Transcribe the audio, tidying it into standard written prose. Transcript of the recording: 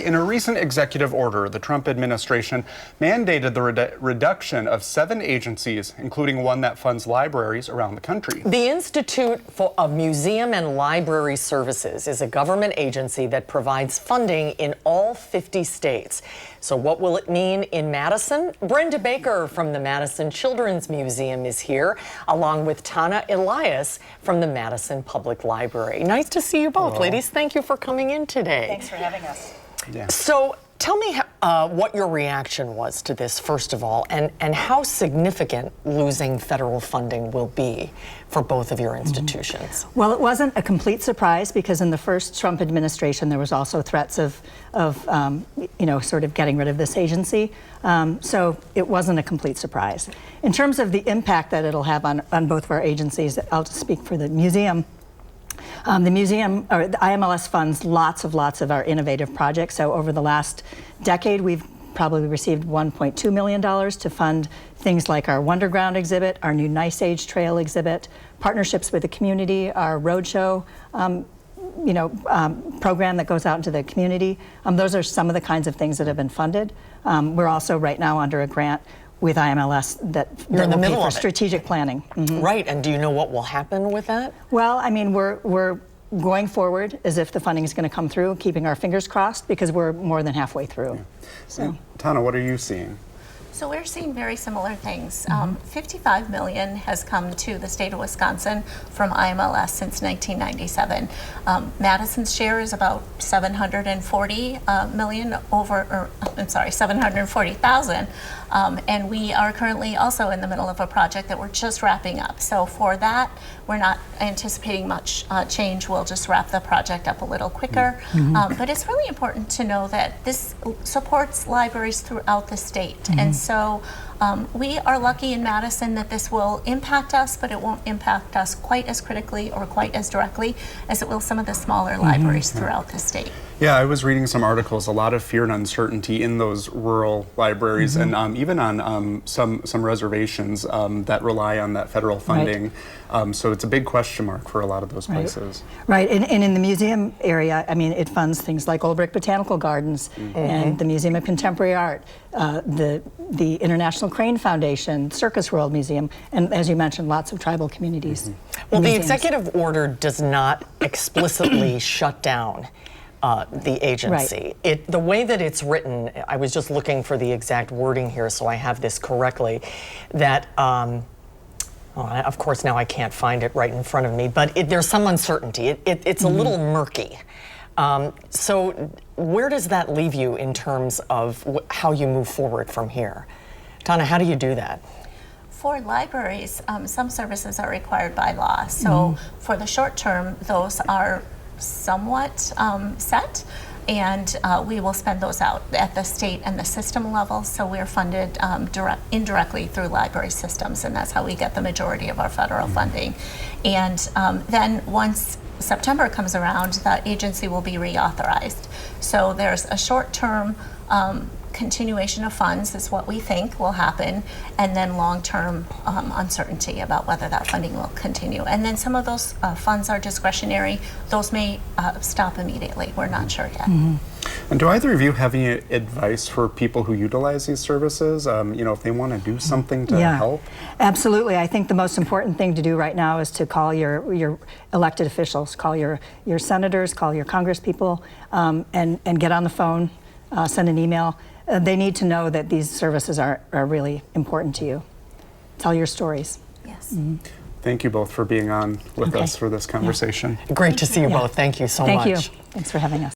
In a recent executive order, the Trump administration mandated the reduction of 7 agencies, including one that funds libraries around the country. The Institute of Museum and Library Services is a government agency that provides funding in all 50 states. So what will it mean in Madison? Brenda Baker from the Madison Children's Museum is here, along with Tana Elias from the Madison Public Library. Nice to see you both. Hello. Ladies, thank you for coming in today. Thanks for having us. Yeah. So tell me what your reaction was to this, first of all, and how significant losing federal funding will be for both of your institutions. Well, it wasn't a complete surprise because in the first Trump administration there was also threats of sort of getting rid of this agency. So it wasn't a complete surprise. In terms of the impact that it'll have on both of our agencies, I'll just speak for the museum. The museum, or the IMLS funds lots of our innovative projects. So over the last decade, we've probably received $1.2 million to fund things like our Wonderground exhibit, our new Nice Age Trail exhibit, partnerships with the community, our roadshow program that goes out into the community. Those are some of the kinds of things that have been funded. We're also right now under a grant with IMLS that will pay for strategic planning. Mm-hmm. Right, and do you know what will happen with that? Well, I mean, we're going forward as if the funding is going to come through, keeping our fingers crossed because we're more than halfway through. Yeah. So, Tana, what are you seeing? So we're seeing very similar things. $55 million has come to the state of Wisconsin from IMLS since 1997. Madison's share is about $740,000, and we are currently also in the middle of a project that we're just wrapping up. So for that, we're not anticipating much change. We'll just wrap the project up a little quicker. But it's really important to know that this supports libraries throughout the state. And so we are lucky in Madison that this will impact us, but it won't impact us quite as critically or quite as directly as it will some of the smaller libraries throughout the state. Yeah, I was reading some articles, a lot of fear and uncertainty in those rural libraries and even on some reservations that rely on that federal funding. Right. So it's a big question mark for a lot of those places. Right, and in the museum area, I mean, it funds things like Old Brick Botanical Gardens and the Museum of Contemporary Art, the International Crane Foundation, Circus World Museum, and as you mentioned, lots of tribal communities. Well, the executive order does not explicitly shut down the agency. Right. The way that it's written, I was just looking for the exact wording here so I have this correctly, that, of course now I can't find it right in front of me, but there's some uncertainty. It's a little murky. So where does that leave you in terms of how you move forward from here? Tana, how do you do that? For libraries, some services are required by law. So for the short term, those are somewhat set, and we will spend those out at the state and the system level. So we're funded indirectly through library systems, and that's how we get the majority of our federal funding. And then once September comes around, the agency will be reauthorized. So there's a short-term continuation of funds is what we think will happen, and then long-term uncertainty about whether that funding will continue. And then some of those funds are discretionary. Those may stop immediately. We're not sure yet. And do either of you have any advice for people who utilize these services? If they want to do something to help? Absolutely. I think the most important thing to do right now is to call your elected officials, call your senators, call your congresspeople, and get on the phone, send an email. They need to know that these services are really important to you. Tell your stories. Yes. Thank you both for being on with us for this conversation. Great to see you both. Thank you so much. Thank you. Thanks for having us.